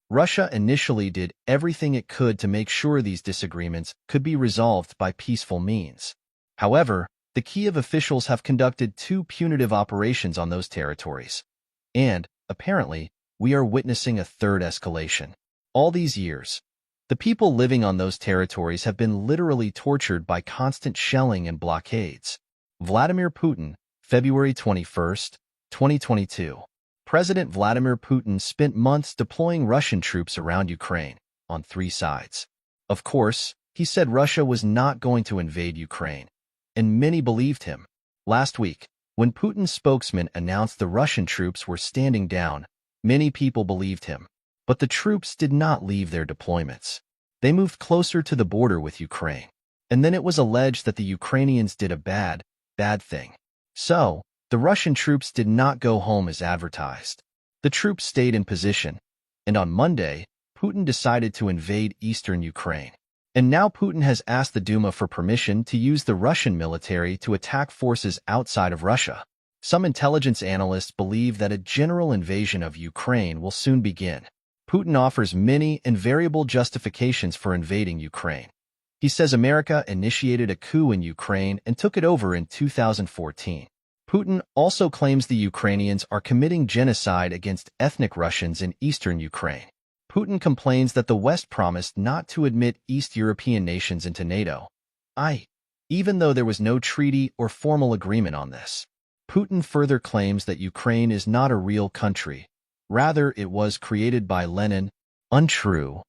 Russia initially did everything it could to make sure these disagreements could be resolved by peaceful means. However, the Kiev officials have conducted two punitive operations on those territories. And, apparently, we are witnessing a third escalation. All these years, the people living on those territories have been literally tortured by constant shelling and blockades. Vladimir Putin, February 21, 2022. President Vladimir Putin spent months deploying Russian troops around Ukraine, on three sides. Of course, he said Russia was not going to invade Ukraine, and many believed him. Last week, when Putin's spokesman announced the Russian troops were standing down, many people believed him. But the troops did not leave their deployments. They moved closer to the border with Ukraine. And then it was alleged that the Ukrainians did a bad thing. So, the Russian troops did not go home as advertised. The troops stayed in position, and on Monday, Putin decided to invade eastern Ukraine. And now Putin has asked the Duma for permission to use the Russian military to attack forces outside of Russia. Some intelligence analysts believe that a general invasion of Ukraine will soon begin. Putin offers many and variable justifications for invading Ukraine. He says America initiated a coup in Ukraine and took it over in 2014. Putin also claims the Ukrainians are committing genocide against ethnic Russians in eastern Ukraine. Putin complains that the West promised not to admit East European nations into NATO, even though there was no treaty or formal agreement on this. Putin further claims that Ukraine is not a real country. Rather, it was created by Lenin. Untrue.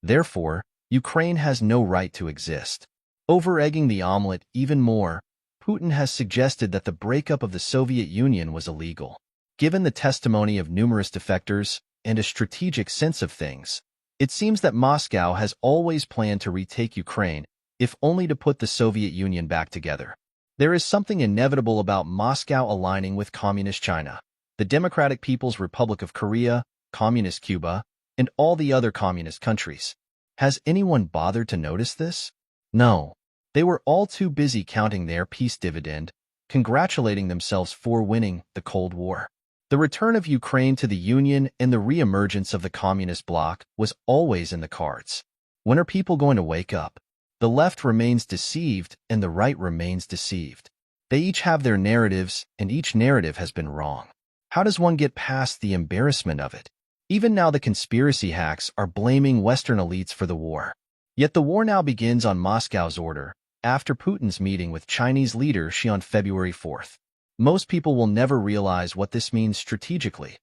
Therefore, Ukraine has no right to exist. Over-egging the omelet even more, Putin has suggested that the breakup of the Soviet Union was illegal. Given the testimony of numerous defectors and a strategic sense of things, it seems that Moscow has always planned to retake Ukraine, if only to put the Soviet Union back together. There is something inevitable about Moscow aligning with Communist China, the Democratic People's Republic of Korea, Communist Cuba, and all the other communist countries. Has anyone bothered to notice this? No. They were all too busy counting their peace dividend, congratulating themselves for winning the Cold War. The return of Ukraine to the Union and the re-emergence of the communist bloc was always in the cards. When are people going to wake up? The left remains deceived and the right remains deceived. They each have their narratives, and each narrative has been wrong. How does one get past the embarrassment of it? Even now the conspiracy hacks are blaming Western elites for the war. Yet the war now begins on Moscow's order, after Putin's meeting with Chinese leader Xi on February 4th. Most people will never realize what this means strategically.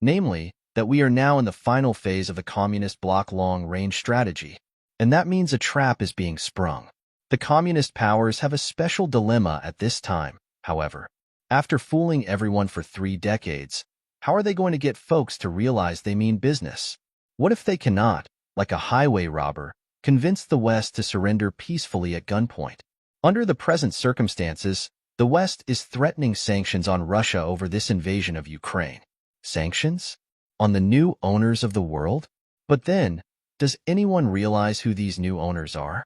Namely, that we are now in the final phase of the communist bloc long-range strategy. And that means a trap is being sprung. The communist powers have a special dilemma at this time, however. After fooling everyone for 3 decades, how are they going to get folks to realize they mean business? What if they cannot, like a highway robber, convince the West to surrender peacefully at gunpoint? Under the present circumstances, the West is threatening sanctions on Russia over this invasion of Ukraine. Sanctions? On the new owners of the world? But then, does anyone realize who these new owners are?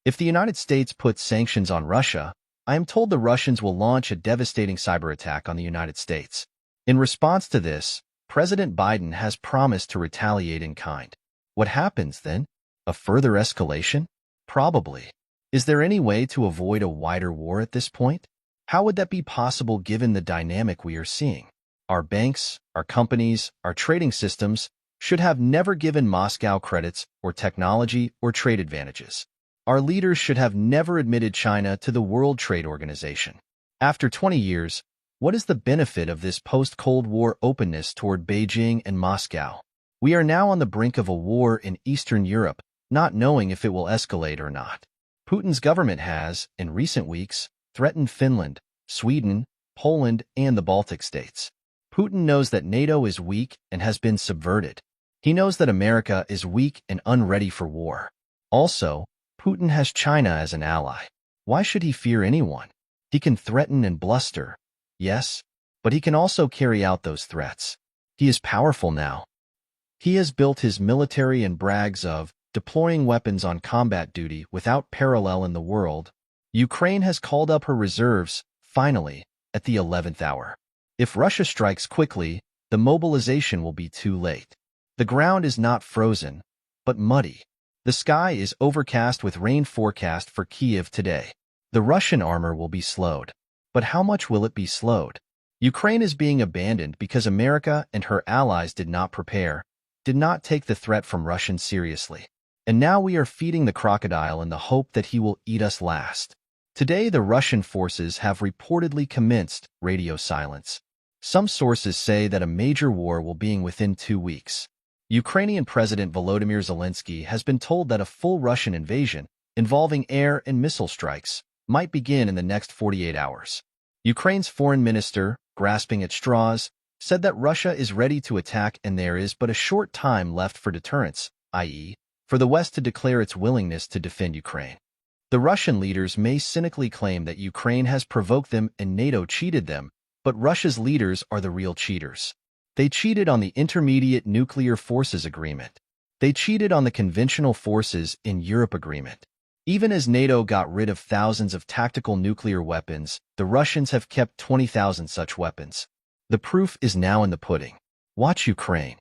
If the United States puts sanctions on Russia, I am told the Russians will launch a devastating cyber attack on the United States. In response to this, President Biden has promised to retaliate in kind. What happens then? A further escalation? Probably. Is there any way to avoid a wider war at this point? How would that be possible given the dynamic we are seeing? Our banks, our companies, our trading systems should have never given Moscow credits or technology or trade advantages. Our leaders should have never admitted China to the World Trade Organization. After 20 years, what is the benefit of this post-Cold War openness toward Beijing and Moscow? We are now on the brink of a war in Eastern Europe, not knowing if it will escalate or not. Putin's government has, in recent weeks, threatened Finland, Sweden, Poland, and the Baltic states. Putin knows that NATO is weak and has been subverted. He knows that America is weak and unready for war. Also, Putin has China as an ally. Why should he fear anyone? He can threaten and bluster, yes, but he can also carry out those threats. He is powerful now. He has built his military and brags of deploying weapons on combat duty without parallel in the world. Ukraine has called up her reserves, finally, at the 11th hour. If Russia strikes quickly, the mobilization will be too late. The ground is not frozen, but muddy. The sky is overcast with rain forecast for Kyiv today. The Russian armor will be slowed. But how much will it be slowed? Ukraine is being abandoned because America and her allies did not prepare, did not take the threat from Russians seriously. And now we are feeding the crocodile in the hope that he will eat us last. Today, the Russian forces have reportedly commenced radio silence. Some sources say that a major war will begin within 2 weeks. Ukrainian President Volodymyr Zelensky has been told that a full Russian invasion, involving air and missile strikes, might begin in the next 48 hours. Ukraine's foreign minister, grasping at straws, said that Russia is ready to attack and there is but a short time left for deterrence, i.e., for the West to declare its willingness to defend Ukraine. The Russian leaders may cynically claim that Ukraine has provoked them and NATO cheated them, but Russia's leaders are the real cheaters. They cheated on the Intermediate Nuclear Forces Agreement. They cheated on the Conventional Forces in Europe Agreement. Even as NATO got rid of thousands of tactical nuclear weapons, the Russians have kept 20,000 such weapons. The proof is now in the pudding. Watch Ukraine.